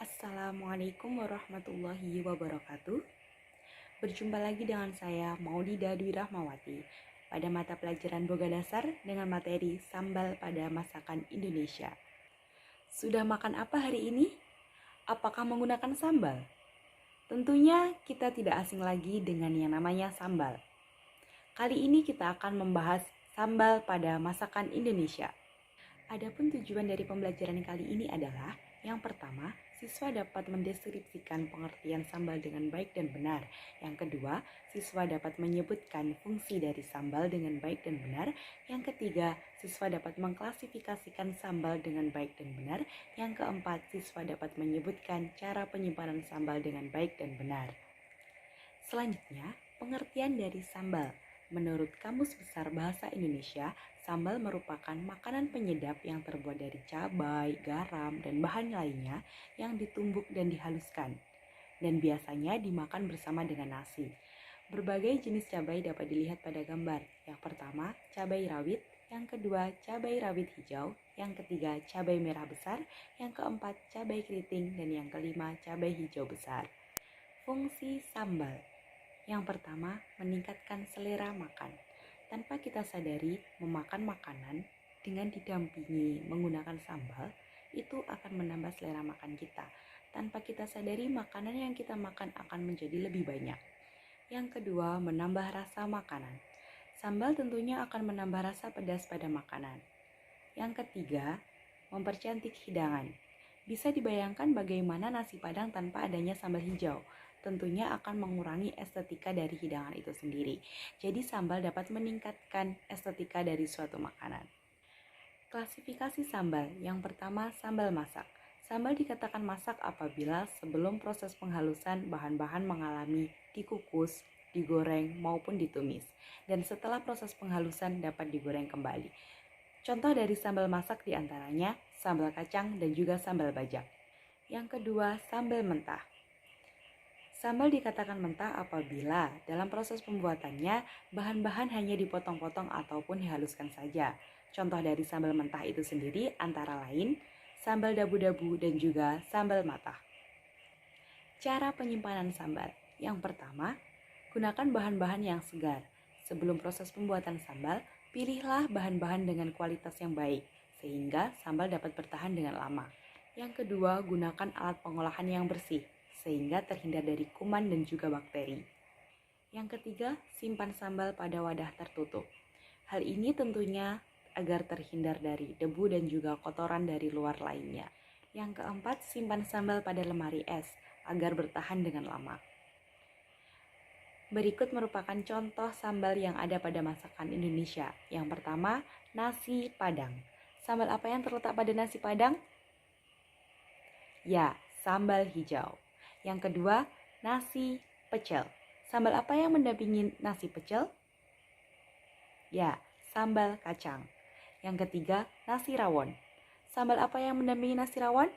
Assalamualaikum warahmatullahi wabarakatuh. Berjumpa lagi dengan saya Maudida Dwi Rahmawati pada mata pelajaran Boga Dasar dengan materi sambal pada masakan Indonesia. Sudah makan apa hari ini? Apakah menggunakan sambal? Tentunya kita tidak asing lagi dengan yang namanya sambal. Kali ini kita akan membahas sambal pada masakan Indonesia. Adapun tujuan dari pembelajaran kali ini adalah yang pertama, siswa dapat mendeskripsikan pengertian sambal dengan baik dan benar. Yang kedua, siswa dapat menyebutkan fungsi dari sambal dengan baik dan benar. Yang ketiga, siswa dapat mengklasifikasikan sambal dengan baik dan benar. Yang keempat, siswa dapat menyebutkan cara penyimpanan sambal dengan baik dan benar. Selanjutnya, pengertian dari sambal. Menurut Kamus Besar Bahasa Indonesia, sambal merupakan makanan penyedap yang terbuat dari cabai, garam, dan bahan lainnya yang ditumbuk dan dihaluskan, dan biasanya dimakan bersama dengan nasi. Berbagai jenis cabai dapat dilihat pada gambar. Yang pertama, cabai rawit. Yang kedua, cabai rawit hijau. Yang ketiga, cabai merah besar. Yang keempat, cabai keriting. Dan yang kelima, cabai hijau besar. Fungsi sambal. Yang pertama, meningkatkan selera makan. Tanpa kita sadari, memakan makanan dengan didampingi menggunakan sambal, itu akan menambah selera makan kita. Tanpa kita sadari, makanan yang kita makan akan menjadi lebih banyak. Yang kedua, menambah rasa makanan. Sambal tentunya akan menambah rasa pedas pada makanan. Yang ketiga, mempercantik hidangan. Bisa dibayangkan bagaimana nasi Padang tanpa adanya sambal hijau. Tentunya akan mengurangi estetika dari hidangan itu sendiri. Jadi sambal dapat meningkatkan estetika dari suatu makanan. Klasifikasi sambal. Yang pertama, sambal masak. Sambal dikatakan masak apabila sebelum proses penghalusan bahan-bahan mengalami dikukus, digoreng, maupun ditumis. Dan setelah proses penghalusan dapat digoreng kembali. Contoh dari sambal masak diantaranya sambal kacang dan juga sambal bajak. Yang kedua, sambal mentah. Sambal dikatakan mentah apabila dalam proses pembuatannya bahan-bahan hanya dipotong-potong ataupun dihaluskan saja. Contoh dari sambal mentah itu sendiri antara lain sambal dabu-dabu dan juga sambal matah. Cara penyimpanan sambal. Yang pertama, gunakan bahan-bahan yang segar. Sebelum proses pembuatan sambal, pilihlah bahan-bahan dengan kualitas yang baik sehingga sambal dapat bertahan dengan lama. Yang kedua, gunakan alat pengolahan yang bersih sehingga terhindar dari kuman dan juga bakteri. Yang ketiga, simpan sambal pada wadah tertutup. Hal ini tentunya agar terhindar dari debu dan juga kotoran dari luar lainnya. Yang keempat, simpan sambal pada lemari es agar bertahan dengan lama. Berikut merupakan contoh sambal yang ada pada masakan Indonesia. Yang pertama, nasi Padang. Sambal apa yang terletak pada nasi Padang? Ya, sambal hijau. Yang kedua, nasi pecel. Sambal apa yang mendampingi nasi pecel? Ya, sambal kacang. Yang ketiga, nasi rawon. Sambal apa yang mendampingi nasi rawon?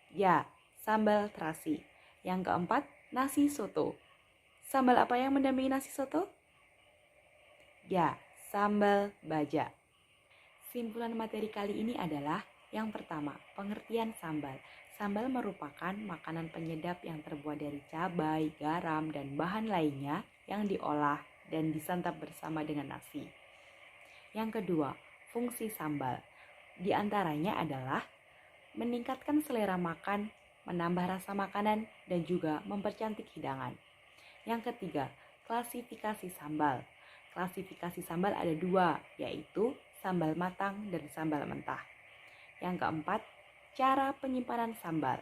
Ya, sambal terasi. Yang keempat, nasi soto. Sambal apa yang mendampingi nasi soto? Ya, sambal baja. Simpulan materi kali ini adalah yang pertama, pengertian sambal. Sambal merupakan makanan penyedap yang terbuat dari cabai, garam, dan bahan lainnya yang diolah dan disantap bersama dengan nasi. Yang kedua, fungsi sambal. Di antaranya adalah meningkatkan selera makan, menambah rasa makanan, dan juga mempercantik hidangan. Yang ketiga, klasifikasi sambal. Klasifikasi sambal ada dua, yaitu sambal matang dan sambal mentah. Yang keempat, cara penyimpanan sambal.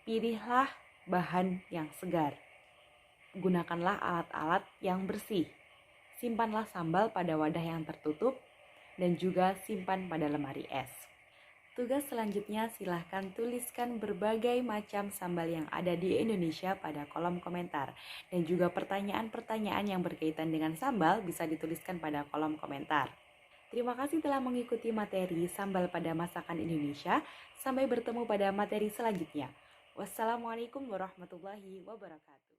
Pilihlah bahan yang segar. Gunakanlah alat-alat yang bersih. Simpanlah sambal pada wadah yang tertutup dan juga simpan pada lemari es. Tugas selanjutnya silahkan tuliskan berbagai macam sambal yang ada di Indonesia pada kolom komentar. Dan juga pertanyaan-pertanyaan yang berkaitan dengan sambal bisa dituliskan pada kolom komentar. Terima kasih telah mengikuti materi sambal pada masakan Indonesia. Sampai bertemu pada materi selanjutnya. Wassalamualaikum warahmatullahi wabarakatuh.